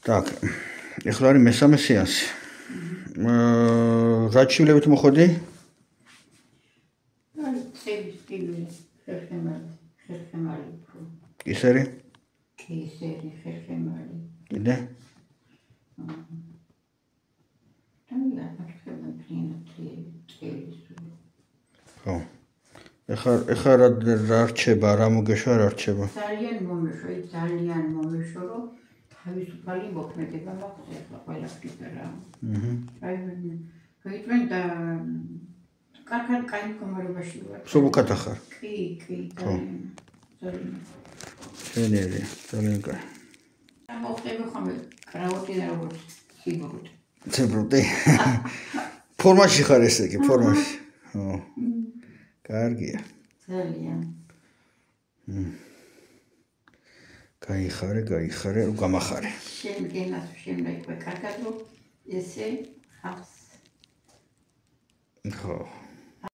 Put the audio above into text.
Так, ეხლა არის მესამე სეანსი. რა ჩივლებით მოხდი? Კისერი? კისერი, ხერხემალი. კიდე? ხო. ეხლა რა რჩება, რა მოგეშვა, რა რჩება? ძალიან მომეშვა, რომ თავისუფალი მოქმედება მაქვს ეხლა ყველაფრით რა. გაიწვენ და კარგად კაი მდგომარეობაში ვარ. სულუკად ახარ? კი, ძალიან. შენერი, ძალიან კაი. მოხდება ხოლმე კრავატინა როგორც სიბრუტე. სიბრუტე? ფორმაში ხარ ესე იგი, ფორმაში. ხო. კარგია. ძალიან. გაიხარე, გამახარე. შემდეგაც კარგად რომ ესე ხავს. ხო.